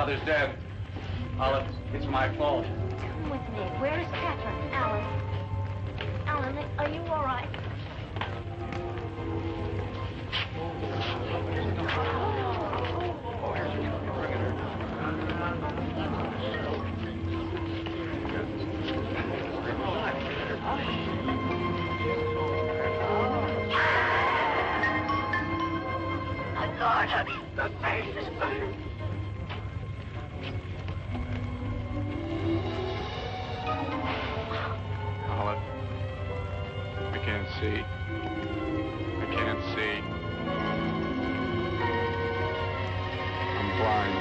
Father's dead. Olive, it's my fault. Come with me. Where is Catherine? Alan. Alan, are you all right? Lord, honey, the face is burning. Olive, I can't see. I can't see. I'm blind.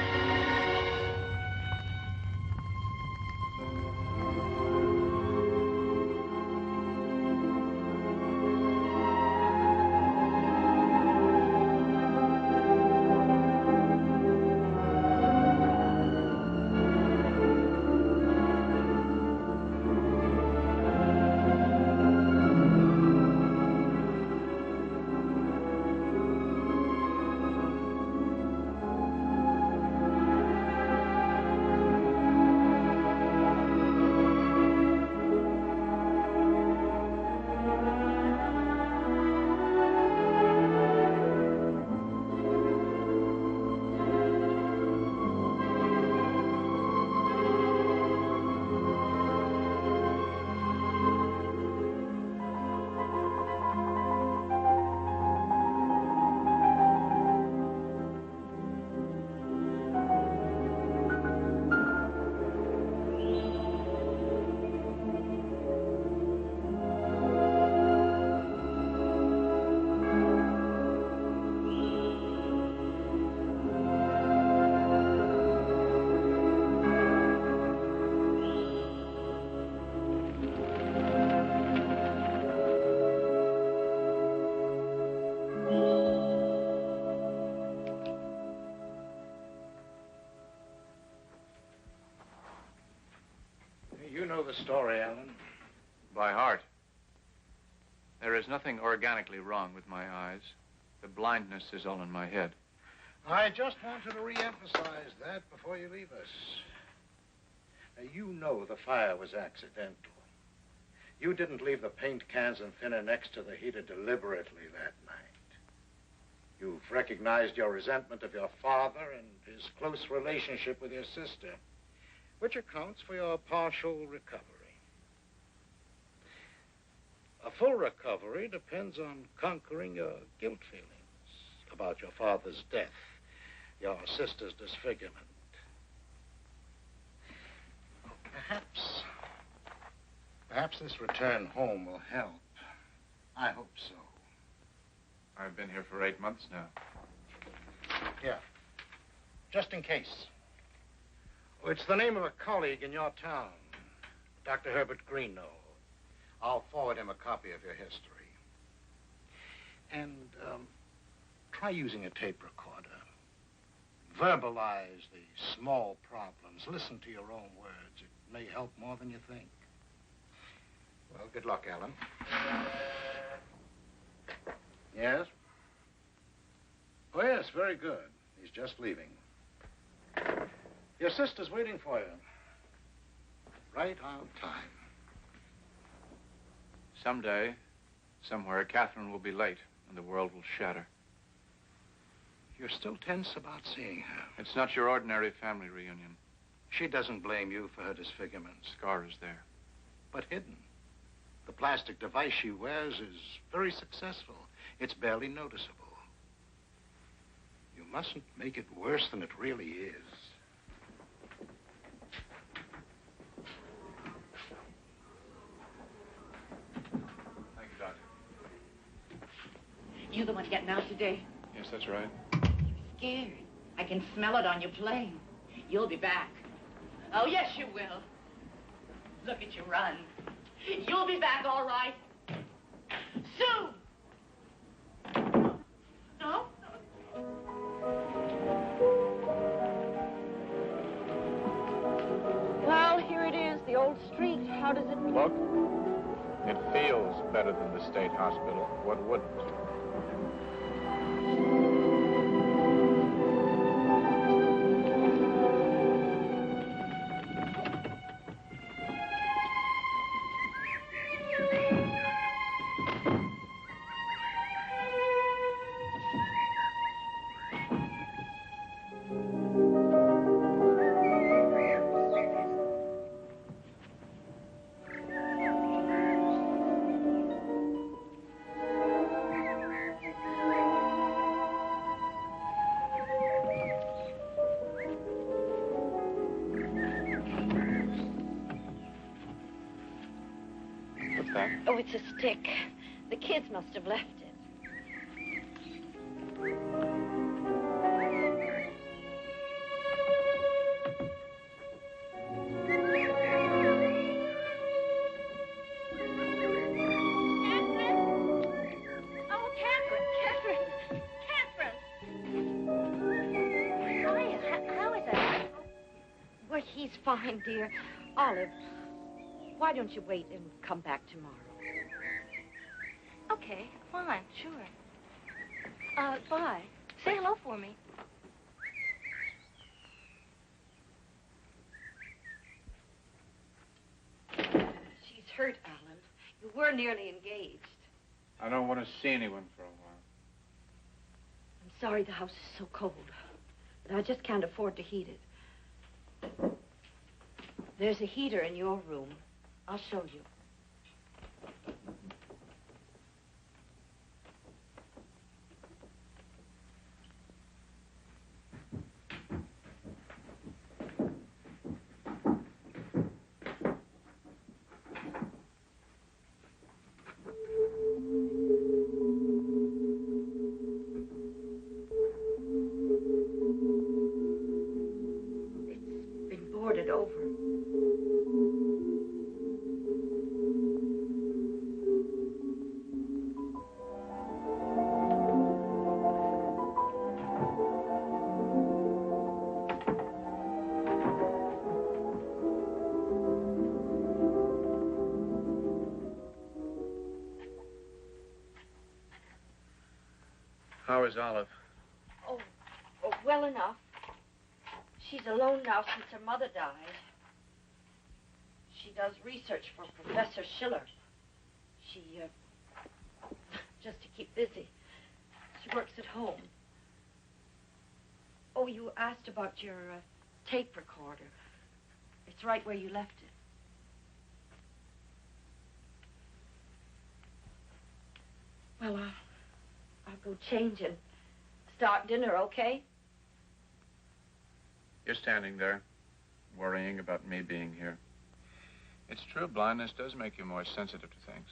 You know the story, Alan. By heart. There is nothing organically wrong with my eyes. The blindness is all in my head. I just wanted to re-emphasize that before you leave us. Now, you know the fire was accidental. You didn't leave the paint cans and thinner next to the heater deliberately that night. You've recognized your resentment of your father and his close relationship with your sister, which accounts for your partial recovery. A full recovery depends on conquering your guilt feelings about your father's death, your sister's disfigurement. Perhaps this return home will help. I hope so. I've been here for 8 months now. Here, just in case. Oh, it's the name of a colleague in your town, Dr. Herbert Greeno. I'll forward him a copy of your history. And try using a tape recorder. Verbalize the small problems. Listen to your own words. It may help more than you think. Well, good luck, Alan. Yes? Oh, yes, very good. He's just leaving. Your sister's waiting for you. Right on time. Someday, somewhere, Catherine will be late and the world will shatter. You're still tense about seeing her. It's not your ordinary family reunion. She doesn't blame you for her disfigurement. Scar is there. But hidden. The plastic device she wears is very successful. It's barely noticeable. You mustn't make it worse than it really is. Thank you, Doctor. You the one getting out today? Yes, that's right. Scared. I can smell it on your plane. You'll be back. Oh, yes, you will. Look at you run. You'll be back, all right. Soon. No? Well, here it is, the old street. How does it Look, it feels better than the state hospital. What wouldn't? It's a stick. The kids must have left it. He's fine, dear. Olive, why don't you wait and come back tomorrow? Okay, fine, sure. Bye. Say hello for me. She's hurt, Alan. You were nearly engaged. I don't want to see anyone for a while. I'm sorry the house is so cold, but I just can't afford to heat it. There's a heater in your room. I'll show you. It's been boarded over. How is Olive? Oh, well enough. She's alone now since her mother died. She does research for Professor Schiller. She, just to keep busy. She works at home. Oh, you asked about your tape recorder. It's right where you left it. Well, I'll go change and start dinner, okay? You're standing there, worrying about me being here. It's true, blindness does make you more sensitive to things.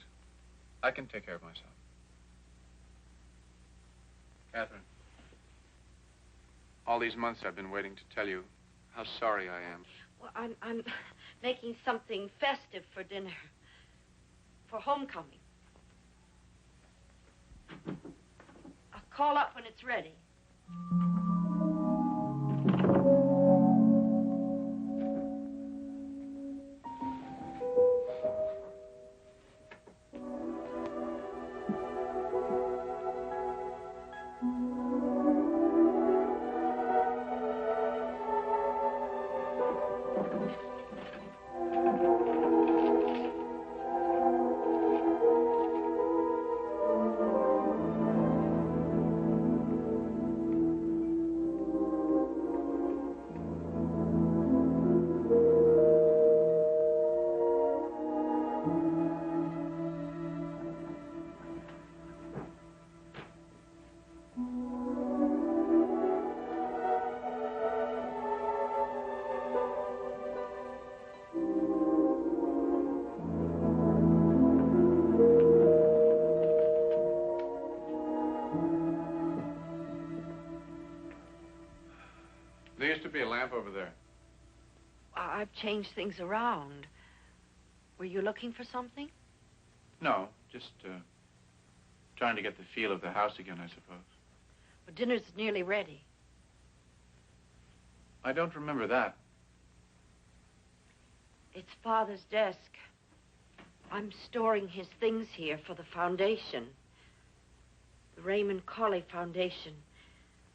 I can take care of myself. Catherine, all these months I've been waiting to tell you how sorry I am. Well, I'm making something festive for dinner. For homecoming. I'll call up when it's ready. There used to be a lamp over there. I've changed things around. Were you looking for something? No, just trying to get the feel of the house again, I suppose. Well, dinner's nearly ready. I don't remember that. It's Father's desk. I'm storing his things here for the foundation. The Raymond Colley Foundation.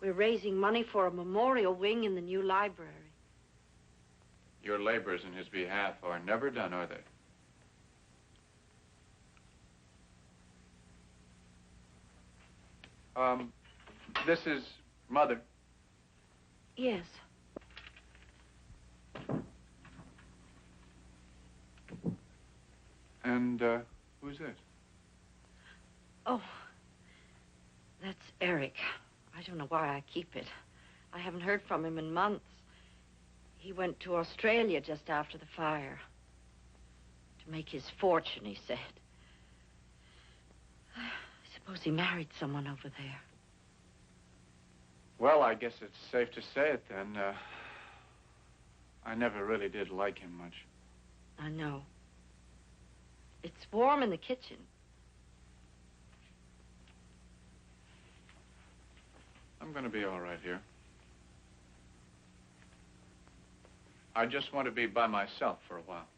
We're raising money for a memorial wing in the new library. Your labors in his behalf are never done, are they? This is Mother. Yes. And, who's this? Oh, that's Eric. I don't know why I keep it. I haven't heard from him in months. He went to Australia just after the fire. To make his fortune, he said. Suppose he married someone over there. Well, I guess it's safe to say it then. I never really did like him much. I know. It's warm in the kitchen. I'm going to be all right here. I just want to be by myself for a while.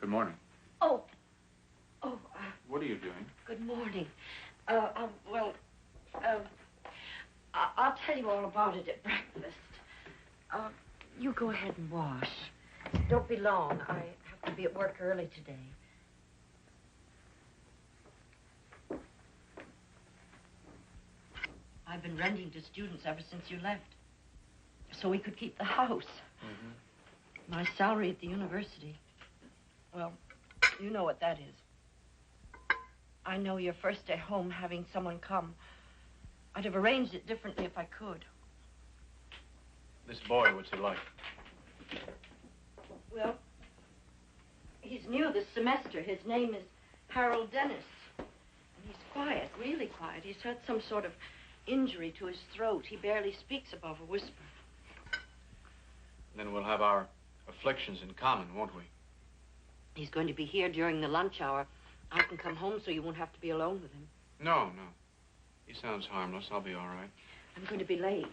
Good morning. Oh, What are you doing? good morning. I'll tell you all about it at breakfast. You go ahead and wash. Don't be long. I have to be at work early today. I've been renting to students ever since you left, so we could keep the house. Mm-hmm. My salary at the university. Well, you know what that is. I know your first day home having someone come. I'd have arranged it differently if I could. This boy, what's he like? Well, he's new this semester. His name is Harold Dennis. And he's quiet, really quiet. He's had some sort of injury to his throat. He barely speaks above a whisper. Then we'll have our afflictions in common, won't we? He's going to be here during the lunch hour. I can come home so you won't have to be alone with him. No. He sounds harmless. I'll be all right. I'm going to be late.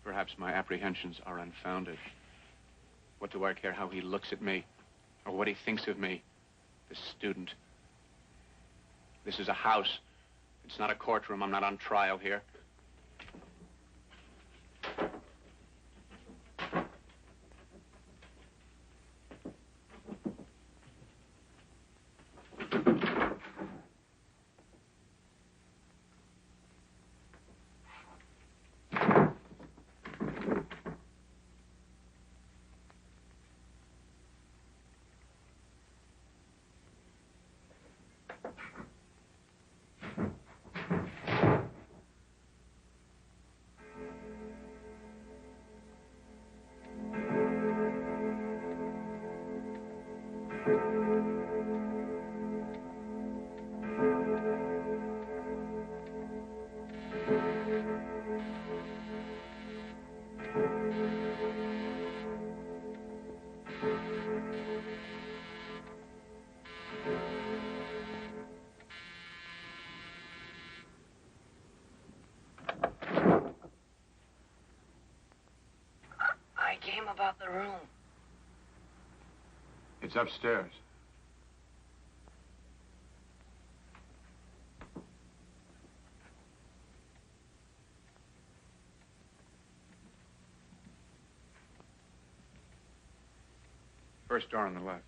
Perhaps my apprehensions are unfounded. What do I care how he looks at me? Or what he thinks of me? This student. This is a house. It's not a courtroom. I'm not on trial here. About the room. It's upstairs. First door on the left.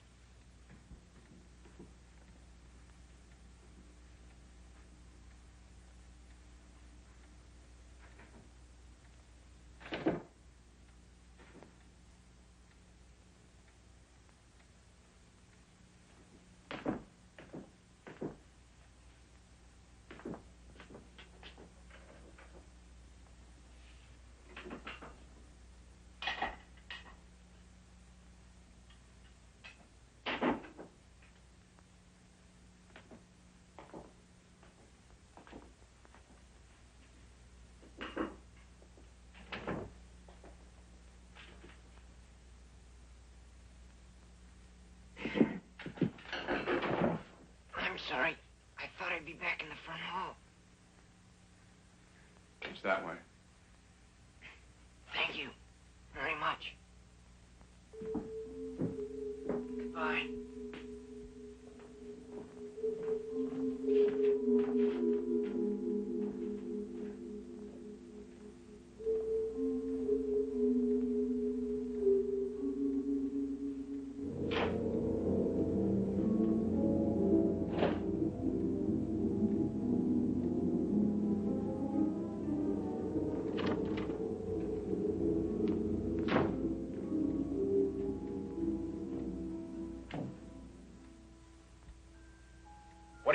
I'm sorry. I thought I'd be back in the front hall. It's that way. Thank you very much. Goodbye.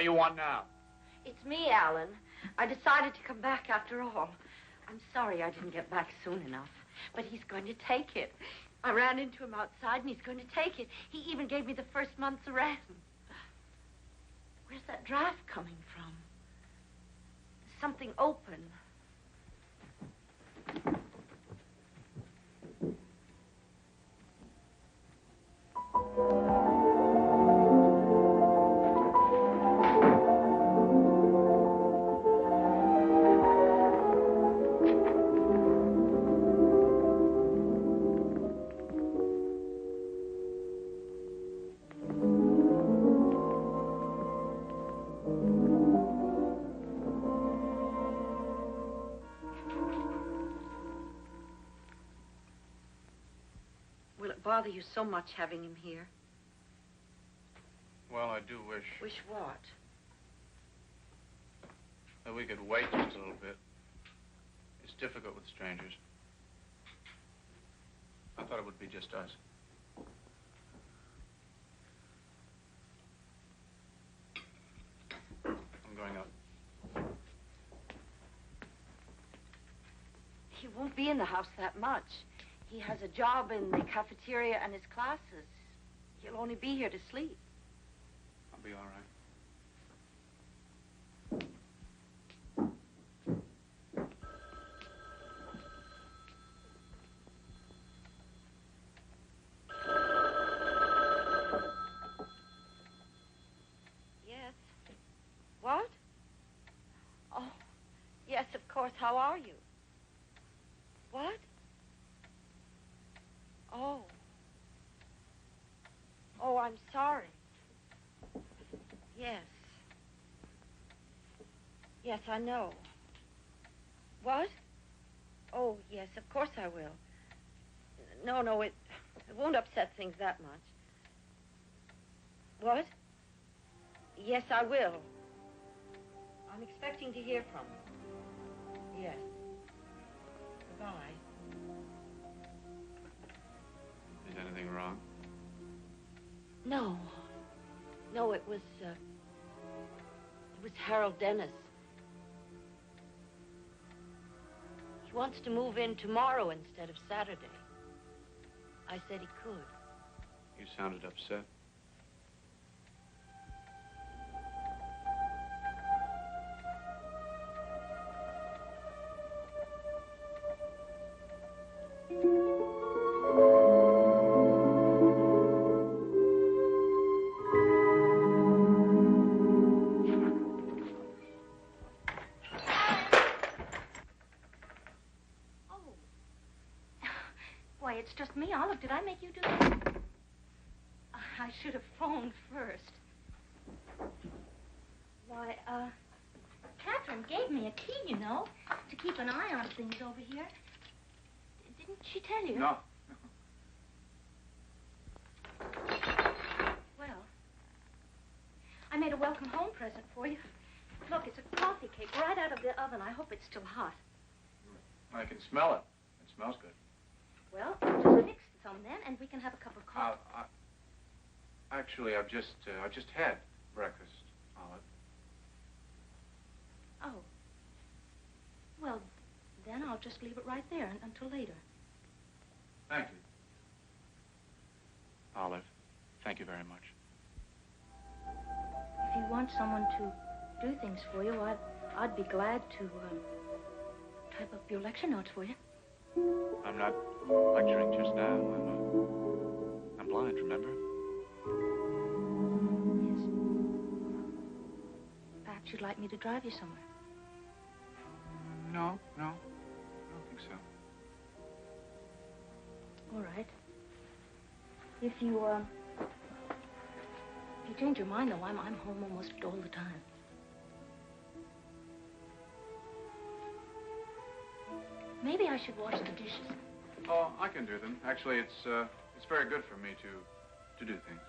you want now? It's me, Alan. I decided to come back after all. I'm sorry I didn't get back soon enough, but he's going to take it. I ran into him outside, and he's going to take it. He even gave me the first month's rent. Where's that draft coming from? There's something open. Will it bother you so much having him here? Well, I do wish Wish what? that we could wait just a little bit. It's difficult with strangers. I thought it would be just us. I'm going up. He won't be in the house that much. He has a job in the cafeteria and his classes. He'll only be here to sleep. I'll be all right. Yes. What? Oh, yes, of course. How are you? What? Oh. Oh, I'm sorry. Yes. Yes, I know. What? Oh, yes, of course I will. No, it won't upset things that much. What? Yes, I will. I'm expecting to hear from him. Yes. Goodbye. Is anything wrong? No. No, it was Harold Dennis. He wants to move in tomorrow instead of Saturday. I said he could. You sounded upset. It's just me, Olive. Did I make you do that? I should have phoned first. Why, Catherine gave me a key, you know, to keep an eye on things over here. Didn't she tell you? No. Well, I made a welcome home present for you. Look, it's a coffee cake right out of the oven. I hope it's still hot. I can smell it. It smells good. Well, just mix some then, and we can have a cup of coffee. Actually, I've just had breakfast, Olive. Oh. Well, then I'll just leave it right there until later. Thank you. Olive, thank you very much. If you want someone to do things for you, I'd be glad to type up your lecture notes for you. I'm not lecturing just now. I'm blind, remember? Yes. Perhaps you'd like me to drive you somewhere. No, I don't think so. All right. If you change your mind, though, I'm home almost all the time. Maybe I should wash the dishes. Oh, I can do them. Actually, it's very good for me to do things.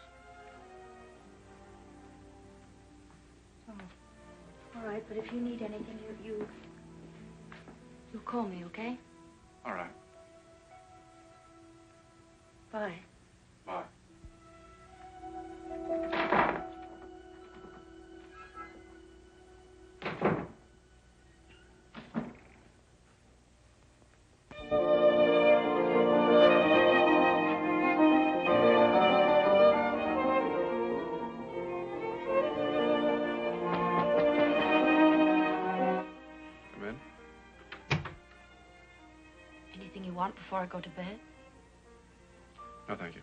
Oh. All right, but if you need anything, you call me, okay? All right. Bye. Bye. want before I go to bed? No, thank you.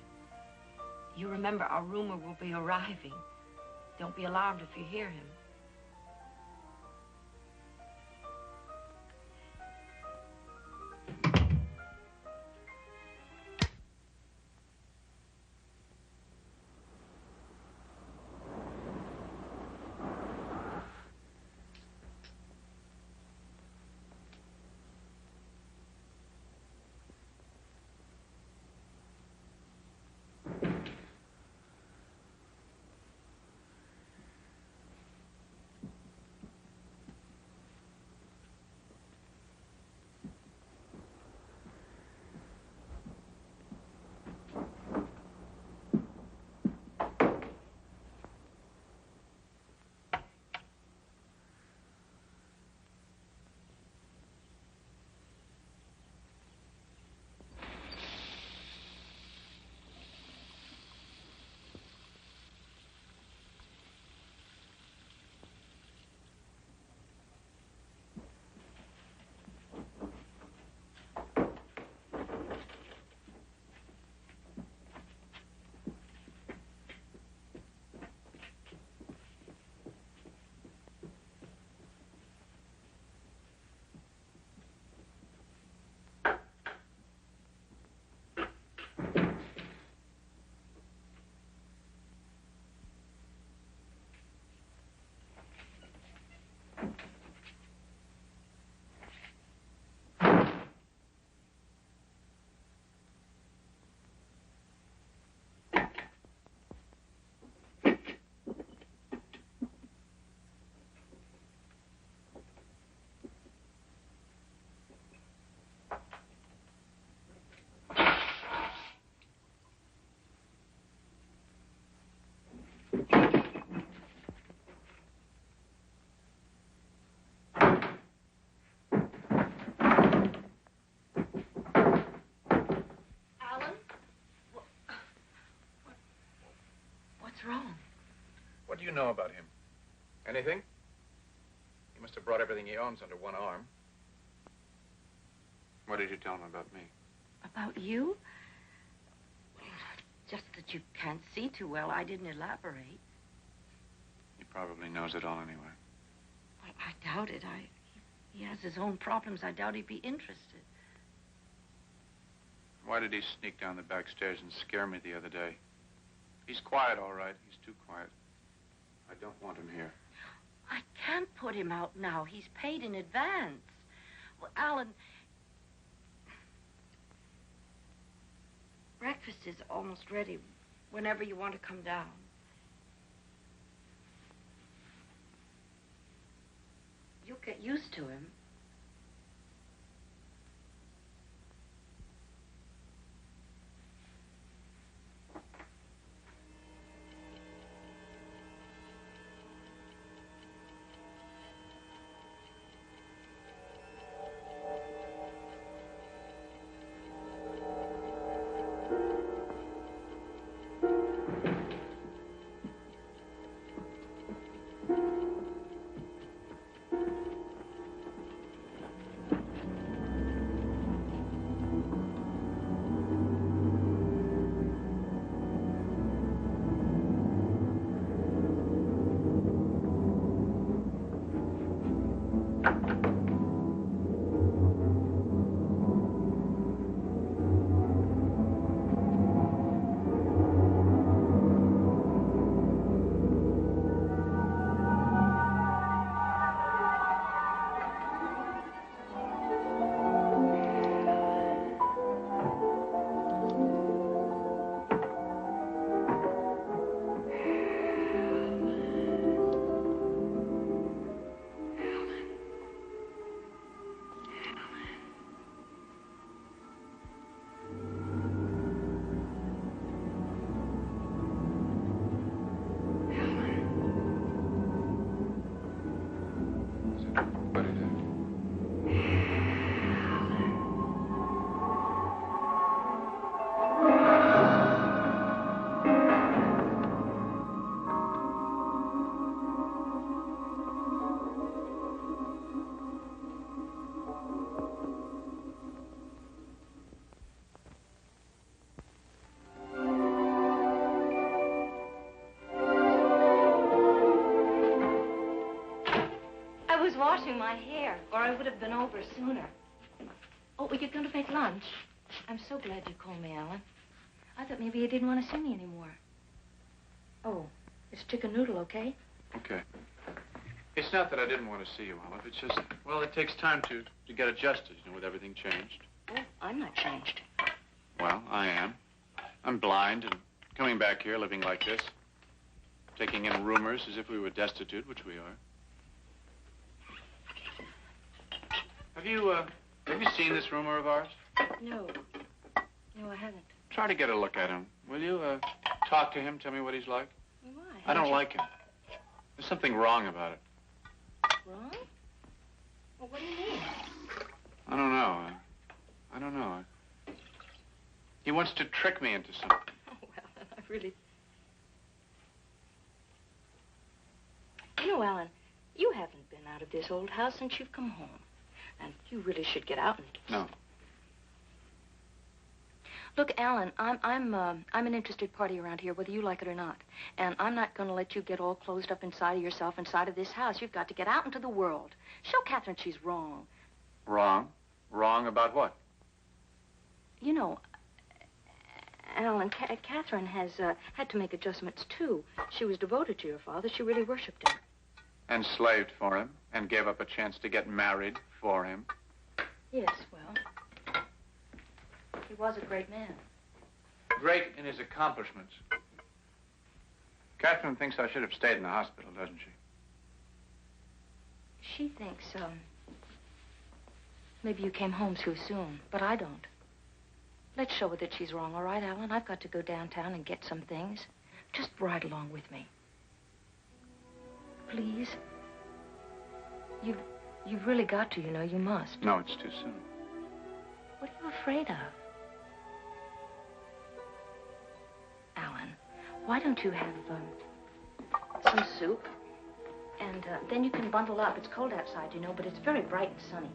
You remember our roomer will be arriving. Don't be alarmed if you hear him. What's wrong? What do you know about him? Anything? He must have brought everything he owns under one arm. What did you tell him about me? About you? Just that you can't see too well. I didn't elaborate. He probably knows it all anyway. Well, I doubt it. He has his own problems. I doubt he'd be interested. Why did he sneak down the back stairs and scare me the other day? He's quiet, all right. He's too quiet. I don't want him here. I can't put him out now. He's paid in advance. Well, Alan, breakfast is almost ready whenever you want to come down. You'll get used to him. was washing my hair, or I would have been over sooner. Oh, were you going to make lunch? I'm so glad you called me, Alan. I thought maybe you didn't want to see me anymore. Oh, it's chicken noodle, okay? Okay. It's not that I didn't want to see you, Olive. It's just, well, it takes time to get adjusted, you know, with everything changed. Oh, I'm not changed. Well, I am. I'm blind and coming back here living like this. Taking in rumors as if we were destitute, which we are. Have you seen this rumor of ours? No. No, I haven't. Try to get a look at him, will you? Talk to him, tell me what he's like. Why? I don't like him. There's something wrong about it. Wrong? Well, what do you mean? I don't know. I don't know. He wants to trick me into something. Oh, well, I really... You know, Alan, you haven't been out of this old house since you've come home. And you really should get out and... No. Look, Alan, I'm an interested party around here, whether you like it or not. And I'm not going to let you get all closed up inside of yourself, inside of this house. You've got to get out into the world. Show Catherine she's wrong. Wrong? Wrong about what? You know, Alan, Catherine has had to make adjustments, too. She was devoted to your father. She really worshipped him. And slaved for him, and gave up a chance to get married for him. Yes, well, he was a great man. Great in his accomplishments. Catherine thinks I should have stayed in the hospital, doesn't she? She thinks, maybe you came home too soon, but I don't. Let's show her that she's wrong, all right, Alan? I've got to go downtown and get some things. Just ride along with me. Please? You've really got to, you know, you must. No, it's too soon. What are you afraid of? Alan, why don't you have, some soup? And, then you can bundle up. It's cold outside, you know, but it's very bright and sunny.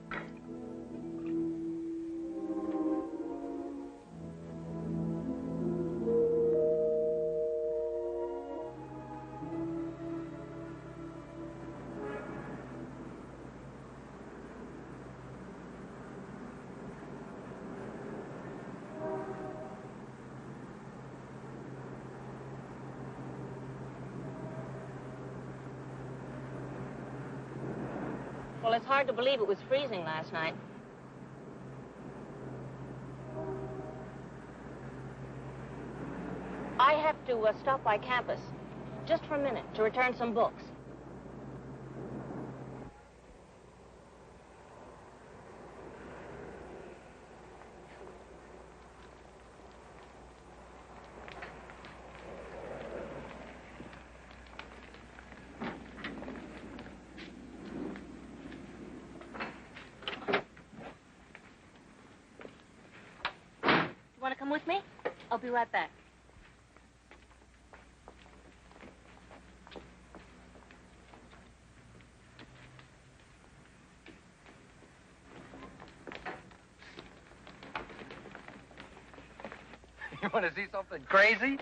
Well, it's hard to believe it was freezing last night. I have to stop by campus, just for a minute, to return some books. Want to come with me? I'll be right back. You want to see something crazy?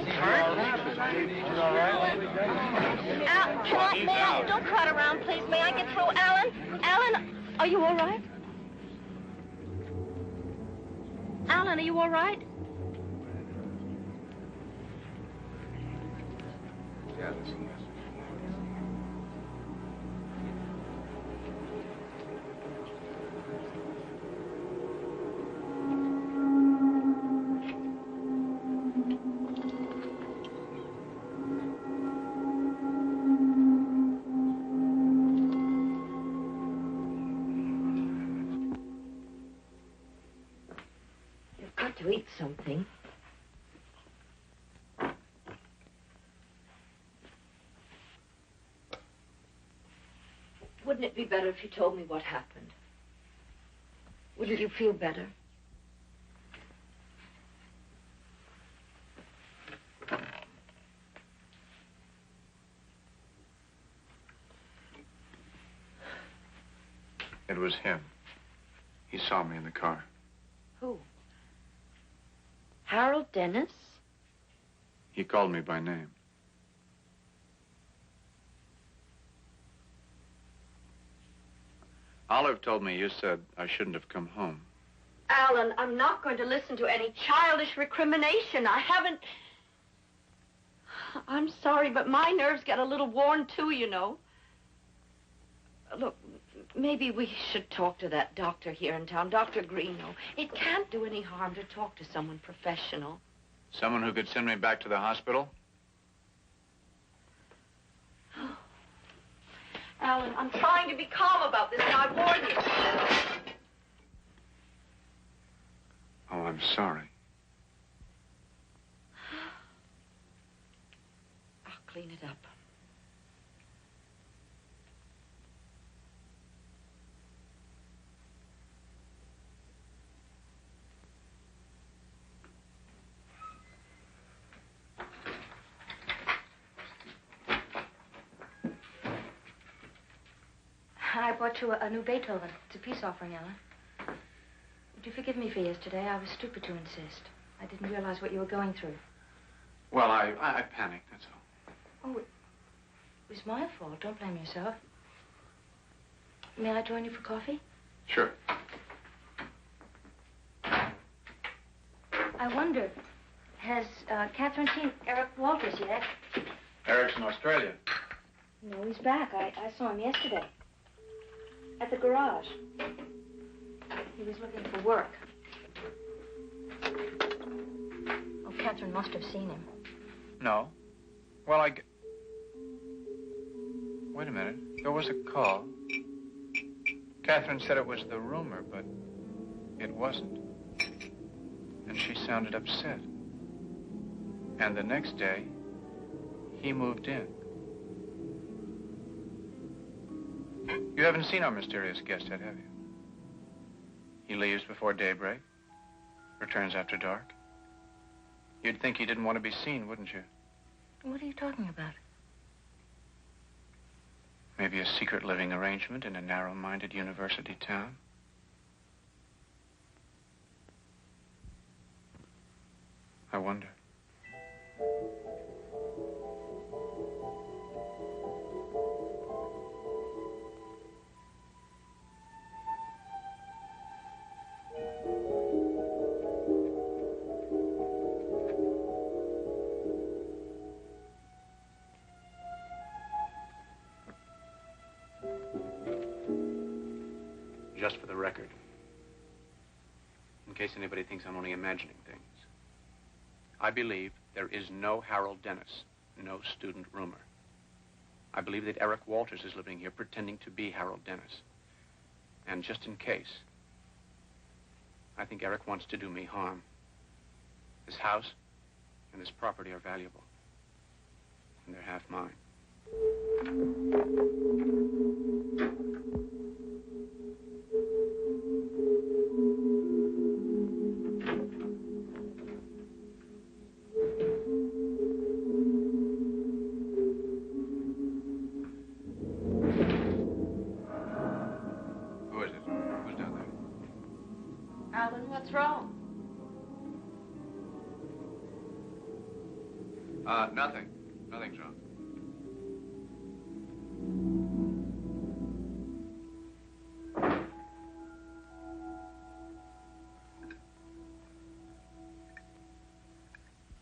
Is he hurt? Don't crowd around, please. May I get through? Alan, are you all right? Alan, are you all right? Yeah, listen. You've got to eat something. Wouldn't it be better if you told me what happened? Wouldn't you feel better? It was him. He saw me in the car. Who? Harold Dennis? He called me by name. Olive told me you said I shouldn't have come home. Alan, I'm not going to listen to any childish recrimination. I haven't... I'm sorry, but my nerves get a little worn, too, you know. Look, maybe we should talk to that doctor here in town, Dr. Greeno. It can't do any harm to talk to someone professional. Someone who could send me back to the hospital? Alan, I'm trying to be calm about this, and I warn you. Oh, I'm sorry. I'll clean it up. I bought you a new Beethoven. It's a peace offering, Alan. Would you forgive me for yesterday? I was stupid to insist. I didn't realize what you were going through. Well, I panicked, that's all. Oh, it was my fault. Don't blame yourself. May I join you for coffee? Sure. I wonder, has Catherine seen Eric Walters yet? Eric's in Australia. No, he's back. I saw him yesterday. At the garage. He was looking for work. Oh, Catherine must have seen him. No. Well, Wait a minute. There was a call. Catherine said it was the rumor, but it wasn't. And she sounded upset. And the next day, he moved in. You haven't seen our mysterious guest yet, have you? He leaves before daybreak, returns after dark. You'd think he didn't want to be seen, wouldn't you? What are you talking about? Maybe a secret living arrangement in a narrow-minded university town? I wonder. Just for the record, in case anybody thinks I'm only imagining things, I believe there is no Harold Dennis, no student rumor. I believe that Eric Walters is living here pretending to be Harold Dennis. And just in case, I think Eric wants to do me harm. This house and this property are valuable, and they're half mine. Alan, what's wrong? Nothing. Nothing's wrong.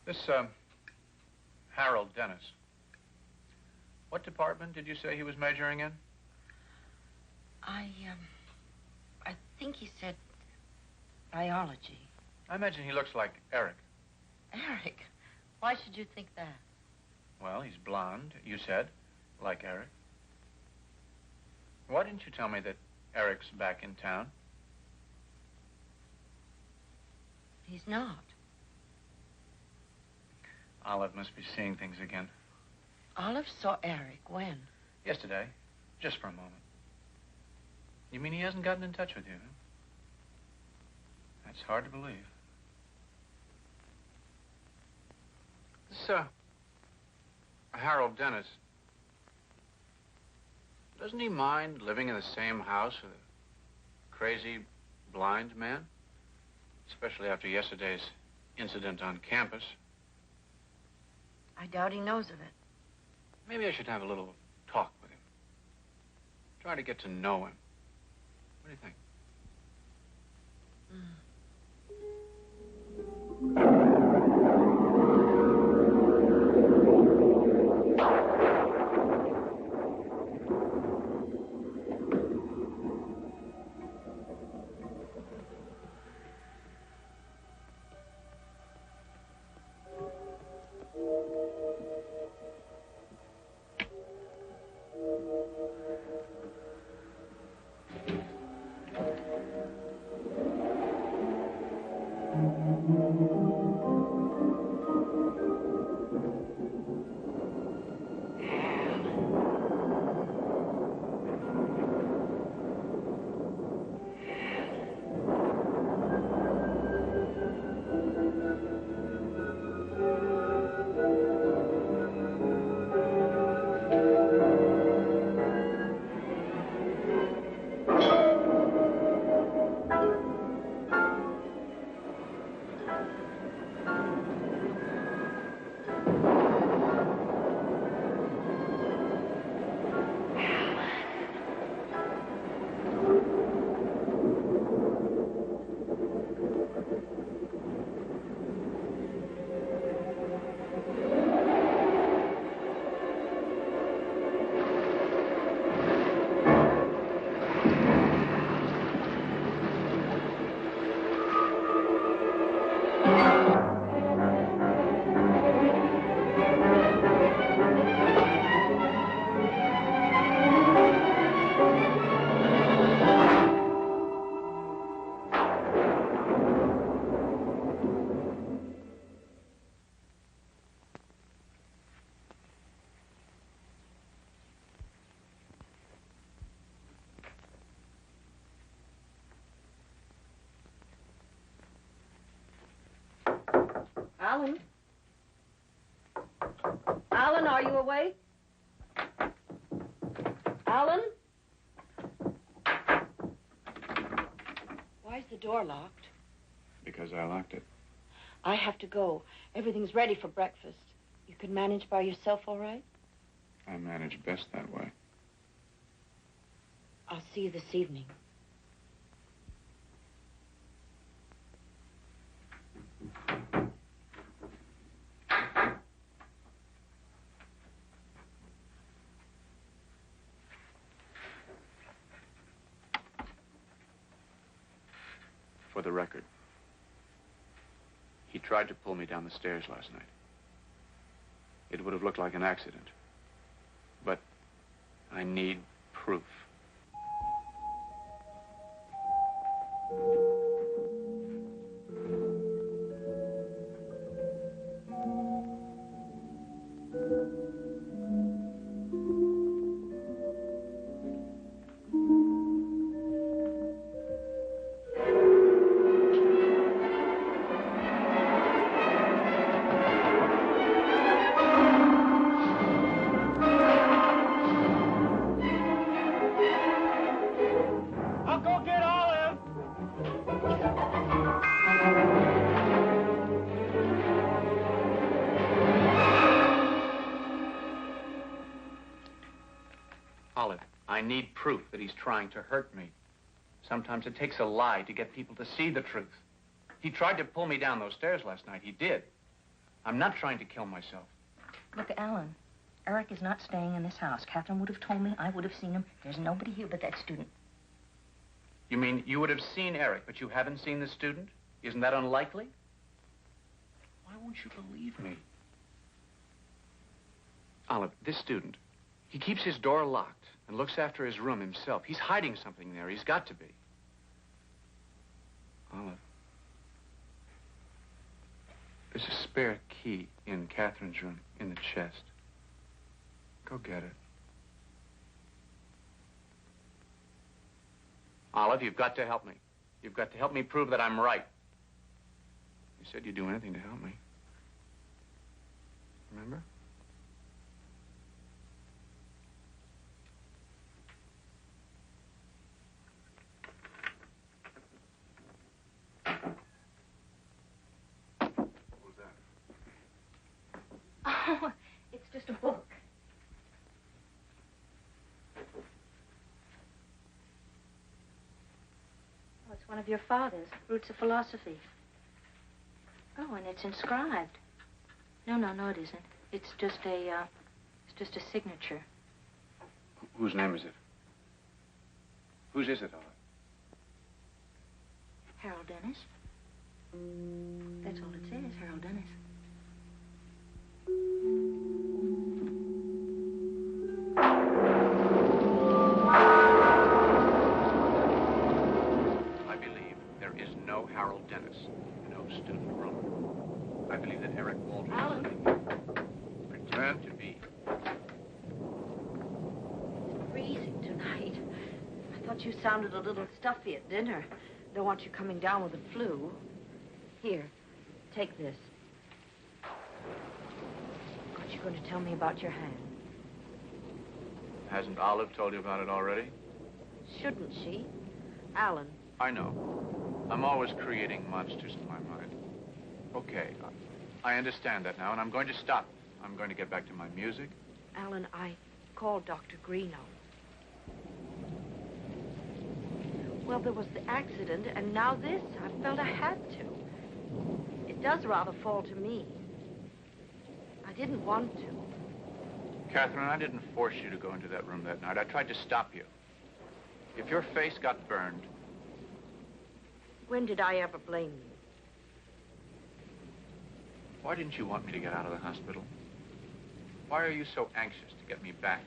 This, Harold Dennis. What department did you say he was majoring in? I think he said biology. I imagine he looks like Eric. Eric? Why should you think that? Well, he's blonde, you said, like Eric. Why didn't you tell me that Eric's back in town? He's not. Olive must be seeing things again. Olive saw Eric when? Yesterday, just for a moment. You mean he hasn't gotten in touch with you? Huh? That's hard to believe. This, Harold Dennis, doesn't he mind living in the same house with a crazy, blind man? Especially after yesterday's incident on campus. I doubt he knows of it. Maybe I should have a little talk with him. Try to get to know him. What do you think? Alan? Alan, are you awake? Alan? Why is the door locked? Because I locked it. I have to go. Everything's ready for breakfast. You can manage by yourself, all right? I manage best that way. I'll see you this evening. For the record, he tried to pull me down the stairs last night. It would have looked like an accident. But I need proof. I need proof that he's trying to hurt me. Sometimes it takes a lie to get people to see the truth. He tried to pull me down those stairs last night. He did. I'm not trying to kill myself. Look, Alan, Eric is not staying in this house. Catherine would have told me. I would have seen him. There's nobody here but that student. You mean you would have seen Eric, but you haven't seen the student? Isn't that unlikely? Why won't you believe me? Olive, this student, he keeps his door locked and looks after his room himself. He's hiding something there. He's got to be. Olive, there's a spare key in Catherine's room, in the chest. Go get it. Olive, you've got to help me. You've got to help me prove that I'm right. You said you'd do anything to help me. Remember? What was that? Oh, it's just a book. Oh, it's one of your father's, Roots of Philosophy. Oh, and it's inscribed. No, it isn't. It's just a signature. Whose name is it? Whose is it, Olive? Harold Dennis. That's all it says, Harold Dennis. I believe there is no Harold Dennis, no student room. I believe that Eric Walters pretend to be. Freezing tonight. I thought you sounded a little stuffy at dinner. Don't want you coming down with the flu. Here, take this. Aren't you going to tell me about your hand? Hasn't Olive told you about it already? Shouldn't she? Alan. I know. I'm always creating monsters in my mind. Okay, I understand that now, and I'm going to stop. I'm going to get back to my music. Alan, I called Dr. Greeno. Well, there was the accident, and now this. I felt I had to. It does rather fall to me. I didn't want to. Catherine, I didn't force you to go into that room that night. I tried to stop you. If your face got burned... When did I ever blame you? Why didn't you want me to get out of the hospital? Why are you so anxious to get me back?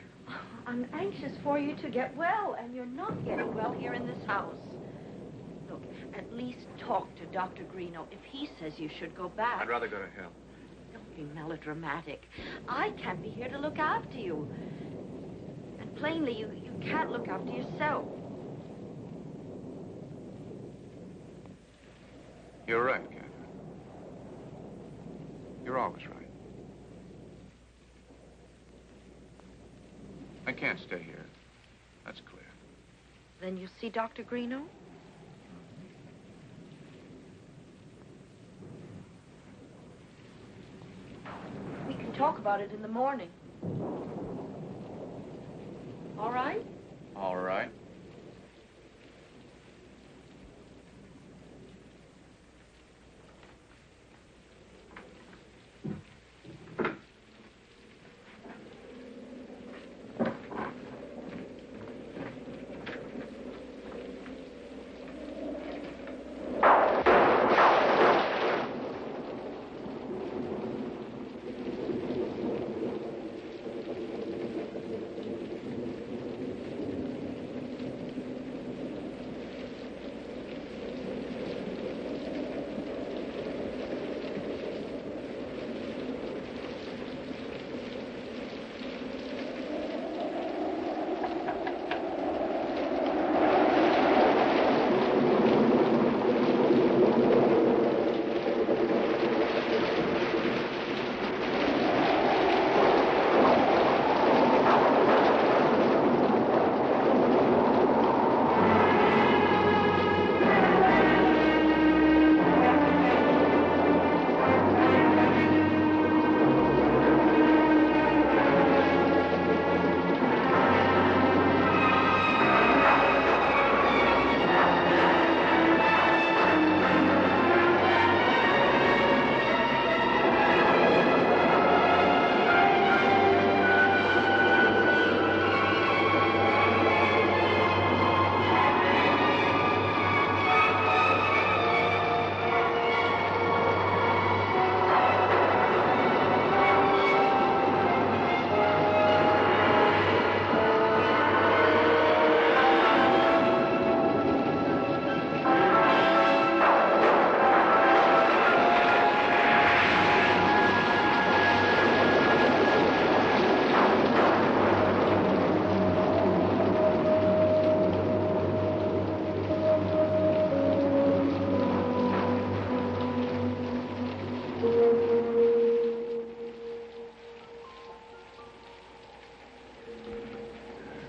I'm anxious for you to get well, and you're not getting well here in this house. Look, at least talk to Dr. Greeno. If he says you should go back... I'd rather go to hell. Don't be melodramatic. I can't be here to look after you. And plainly, you can't look after yourself. You're right, Catherine. You're always right. I can't stay here. That's clear. Then you see Dr. Greeno? We can talk about it in the morning. All right? All right.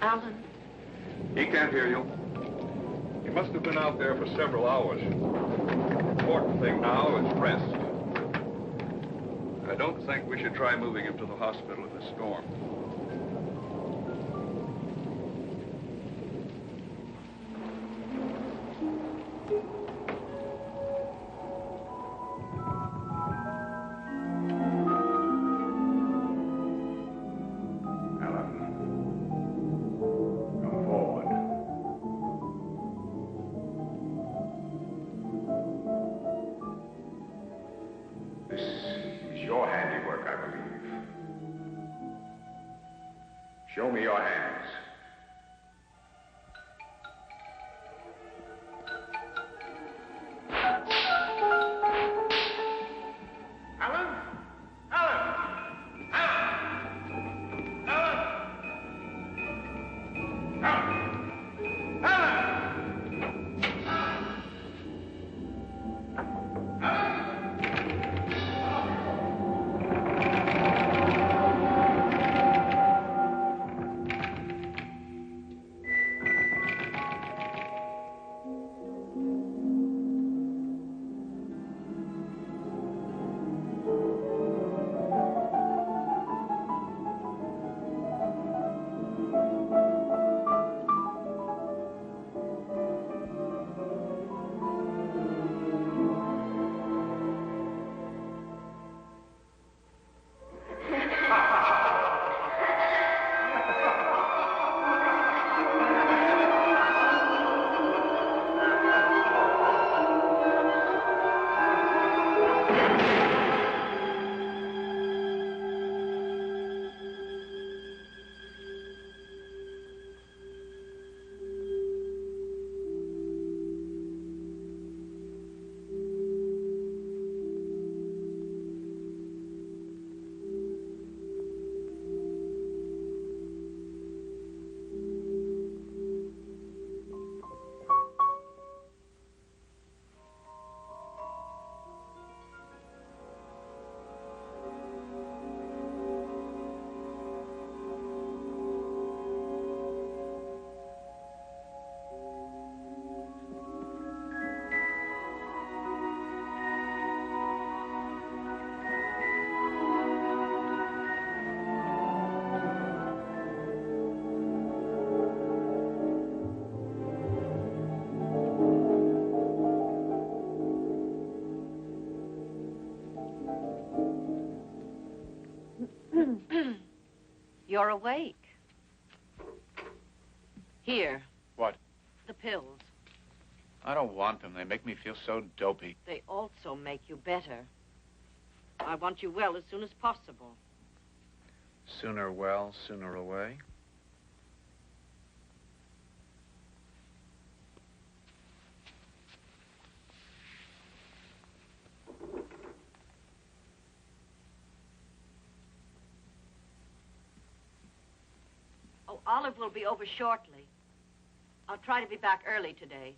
Alan. He can't hear you. He must have been out there for several hours. The important thing now is rest. I don't think we should try moving him to the hospital in the storm. Show me your hands. Alan? Alan! Alan! Alan! Alan! Alan! You're awake. Here. What? The pills. I don't want them. They make me feel so dopey. They also make you better. I want you well as soon as possible. Sooner well, sooner away. Oh, Olive will be over shortly. I'll try to be back early today.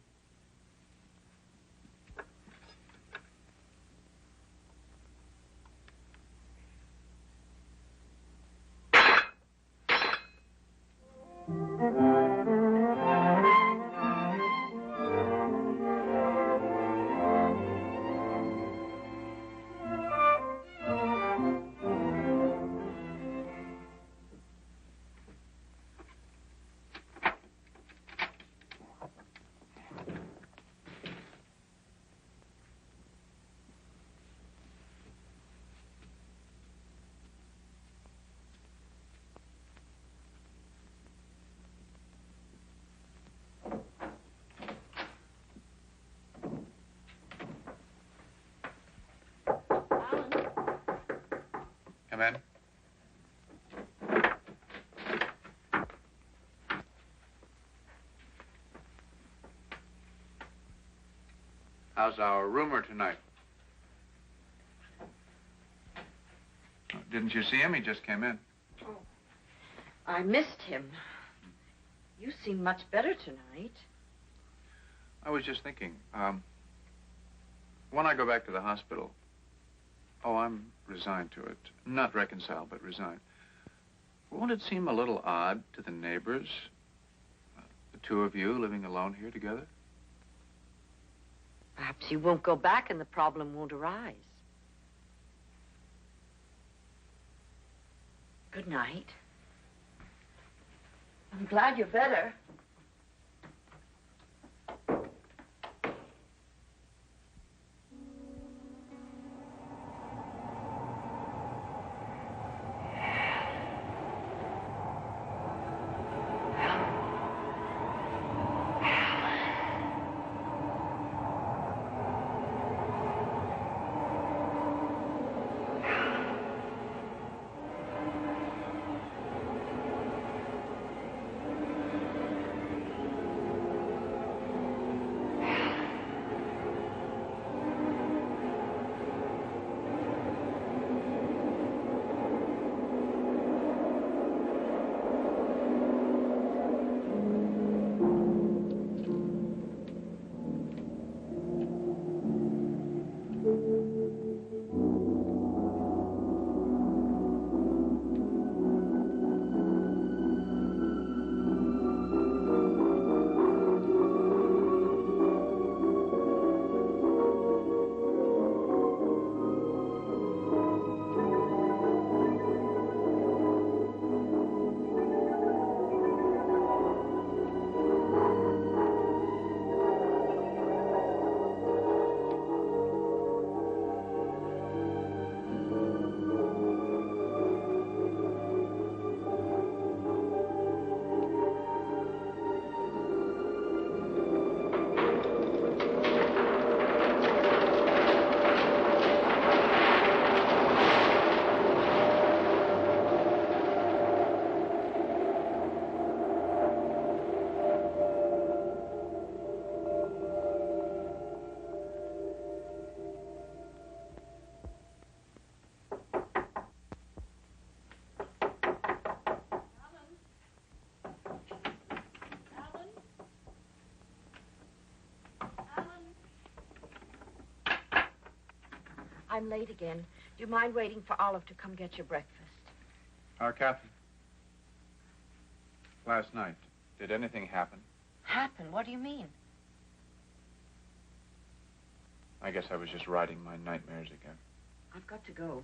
Come in. How's our roomer tonight? Didn't you see him? He just came in. Oh, I missed him. You seem much better tonight. I was just thinking, when I go back to the hospital, I'm resigned to it. Not reconciled, but resigned. Won't it seem a little odd to the neighbors two of you living alone here together? Perhaps you won't go back and the problem won't arise. Good night. I'm glad you're better. I'm late again. Do you mind waiting for Olive to come get your breakfast? Catherine. Last night, did anything happen? Happen? What do you mean? I guess I was just riding my nightmares again. I've got to go.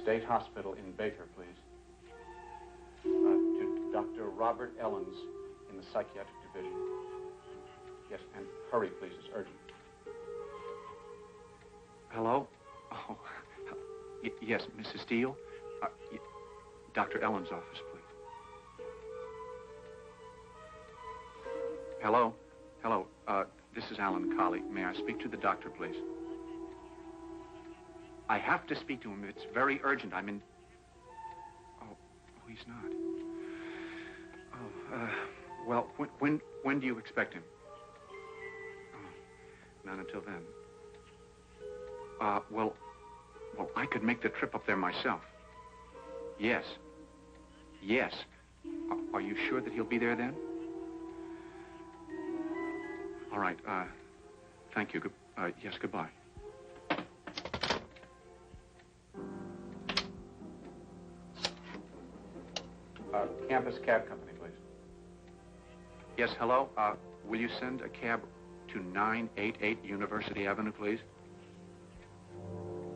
State Hospital in Baker, please. To Dr. Robert Ellens in the psychiatric division. Yes, and hurry, please. It's urgent. Hello? Oh, yes, Mrs. Steele? Dr. Ellens' office, please. Hello? Hello. This is Alan Colley. May I speak to the doctor, please? I have to speak to him. It's very urgent. I'm in... Oh, he's not. Oh, well, when do you expect him? Oh, not until then. Well, I could make the trip up there myself. Yes. Yes. Are you sure that he'll be there then? All right, thank you. Yes, goodbye. Campus cab company, please. Yes, hello. Will you send a cab to 988 University Avenue, please?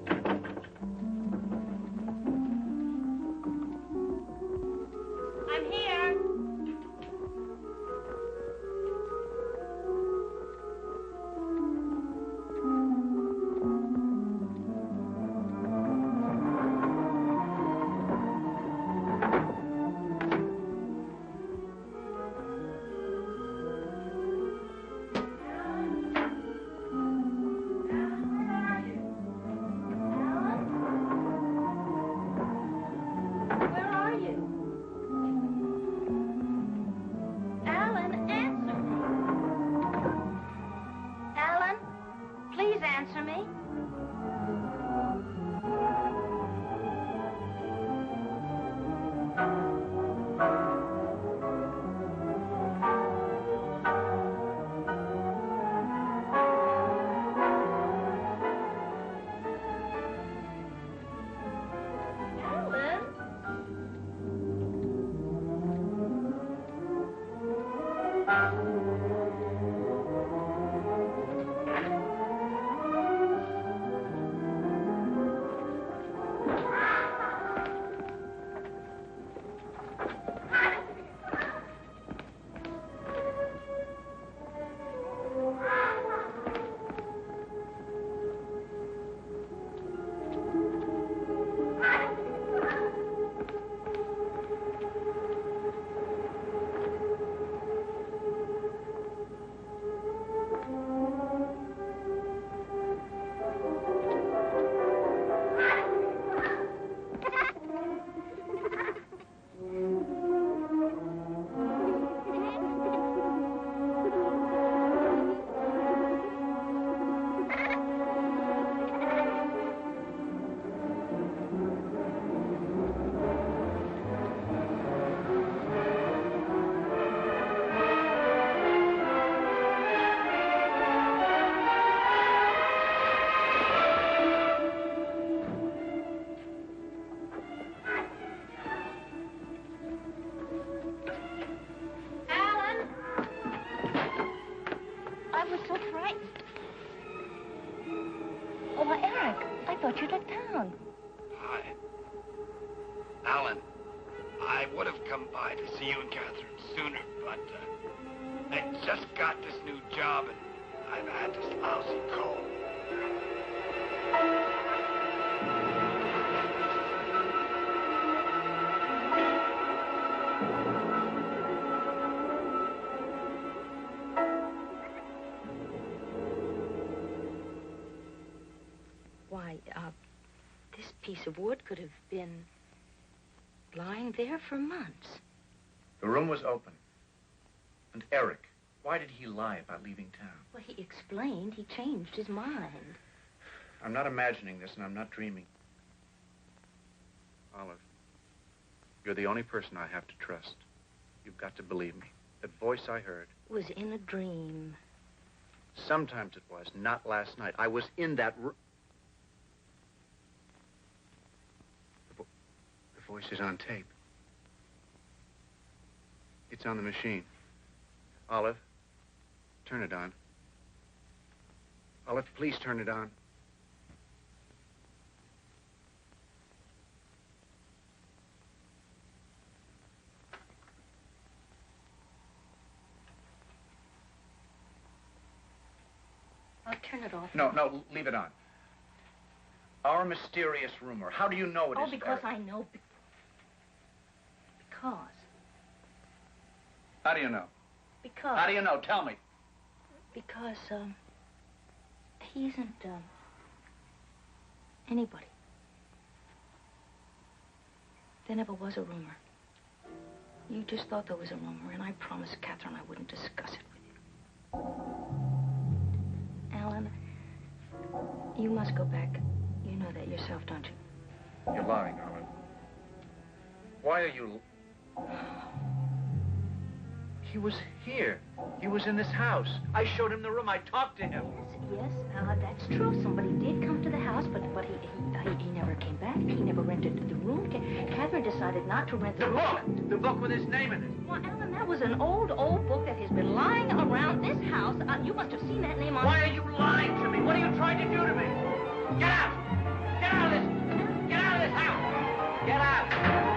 I'm here. You'd let down. Hi. Alan, I would have come by to see you and Catherine sooner, but I just got this new job and I've had this lousy cold. Why, this piece of wood could have been lying there for months. The room was open. And Eric, why did he lie about leaving town? Well, he explained he changed his mind. I'm not imagining this, and I'm not dreaming. Olive, you're the only person I have to trust. You've got to believe me. That voice I heard Was in a dream. Sometimes it was, not last night. I was in that room. The voice is on tape. It's on the machine. Olive, turn it on. Olive, please turn it on. I'll turn it off. No, leave it on. Our mysterious rumor. How do you know it is? Oh, because I know. Because. How do you know? Because. How do you know? Tell me. Because, he isn't, anybody. There never was a rumor. You just thought there was a rumor, and I promised Catherine I wouldn't discuss it with you. Alan, you must go back. You know that yourself, don't you? You're lying, Olive. Why are you... he was here. He was in this house. I showed him the room. I talked to him. Yes, that's true. Somebody did come to the house, but he never came back. He never rented the room. Catherine decided not to rent the room. The book with his name in it. Well, Alan, that was an old book that has been lying around this house. You must have seen that name on... Why are you lying to me? What are you trying to do to me? Get out! Get out of this! Get out of this house! Get out! Get out!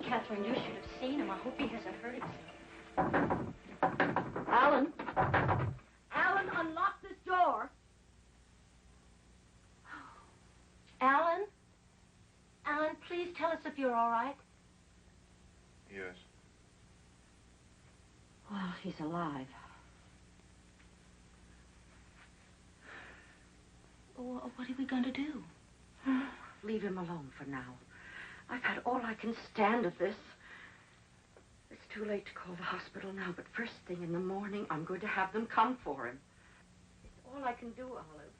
Catherine, you should have seen him. I hope he hasn't hurt himself. Alan? Alan, unlock this door. Alan? Alan, please tell us if you're all right. Yes. Well, he's alive. Well, what are we going to do? Leave him alone for now. I've had all I can stand of this. It's too late to call the hospital now, but first thing in the morning, I'm going to have them come for him. It's all I can do, Olive.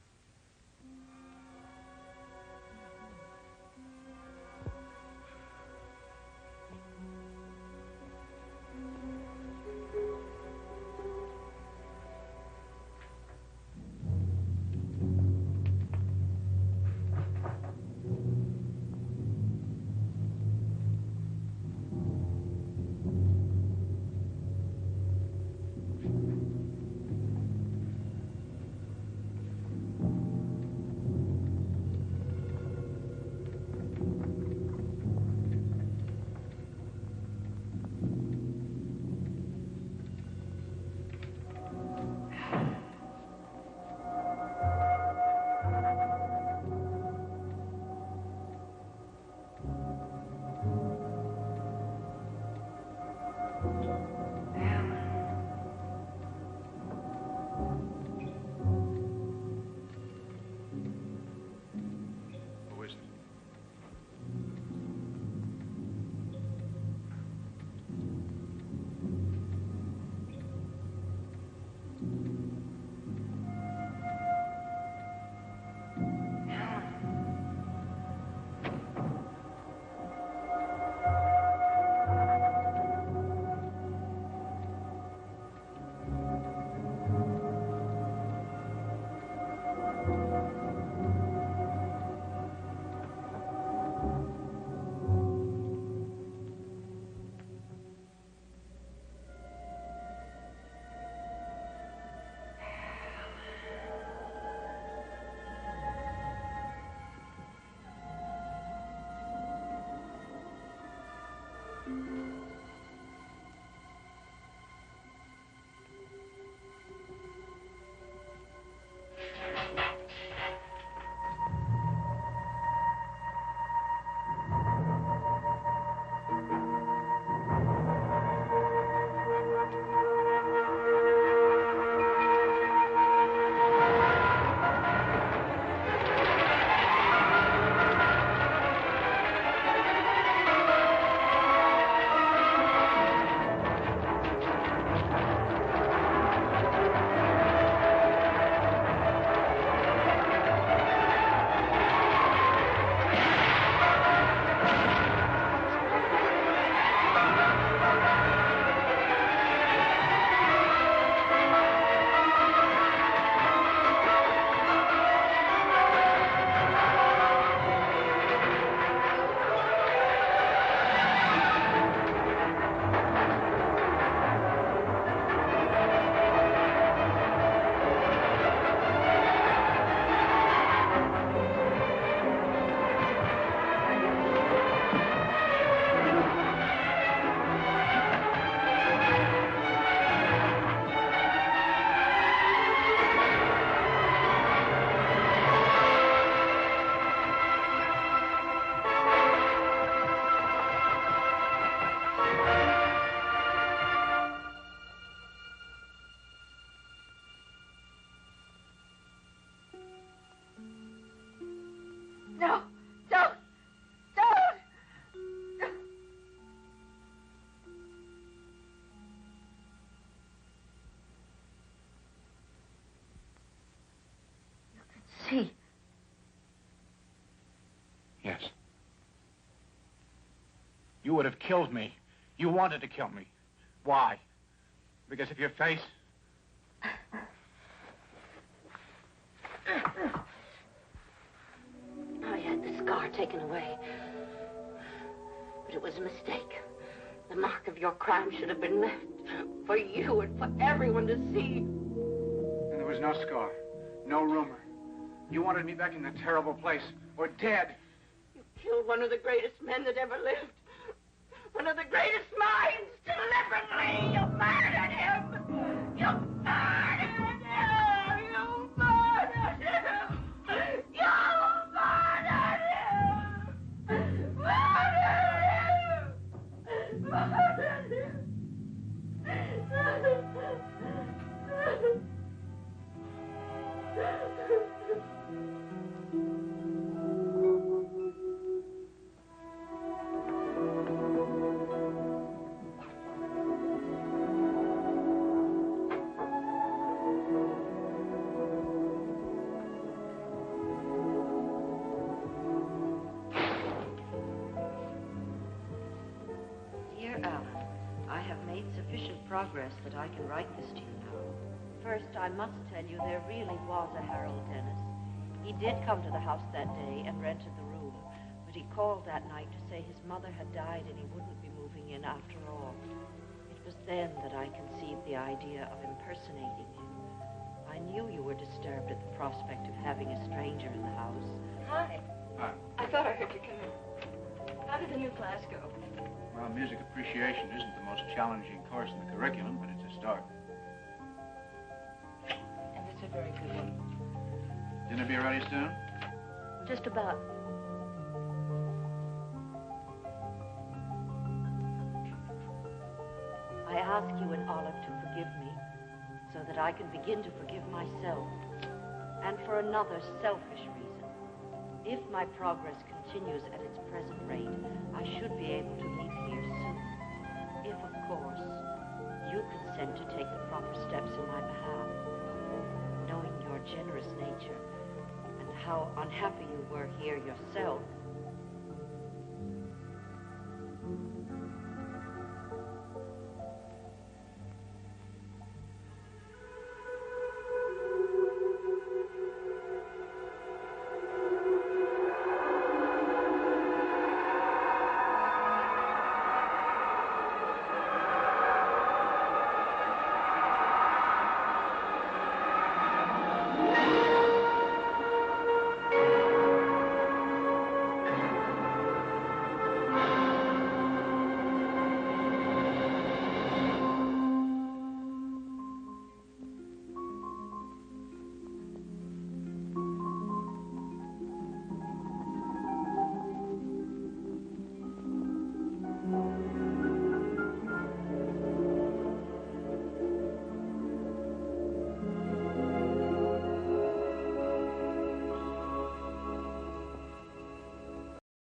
he? Yes. You would have killed me. You wanted to kill me. Why? Because of your face? I had the scar taken away. But it was a mistake. The mark of your crime should have been left for you and for everyone to see. And there was no scar, no rumor. You wanted me back in the terrible place, or dead. You killed one of the greatest men that ever lived. One of the greatest minds deliberately. You murdered him. You murdered him. You murdered him. You murdered him. Murdered him. Dear Allan, I have made sufficient progress that I can write this to you now. First, I must tell you there really was a Harold Dennis. He did come to the house that day and rented the room, but he called that night to say his mother had died and he wouldn't be moving in after all. It was then that I conceived the idea of impersonating him. I knew you were disturbed at the prospect of having a stranger in the house. Hi. Hi. I thought I heard you come in. How did the new class go? Well, music appreciation isn't the most challenging course in the curriculum, but it's a start. And it's a very good one. Dinner be ready soon? Just about. I ask you and Olive to forgive me so that I can begin to forgive myself. And for another selfish reason. If my progress continues at its present rate, I should be able to leave here soon. If, of course, you consent to take the proper steps in my behalf. Knowing your generous nature and how unhappy you were here yourself,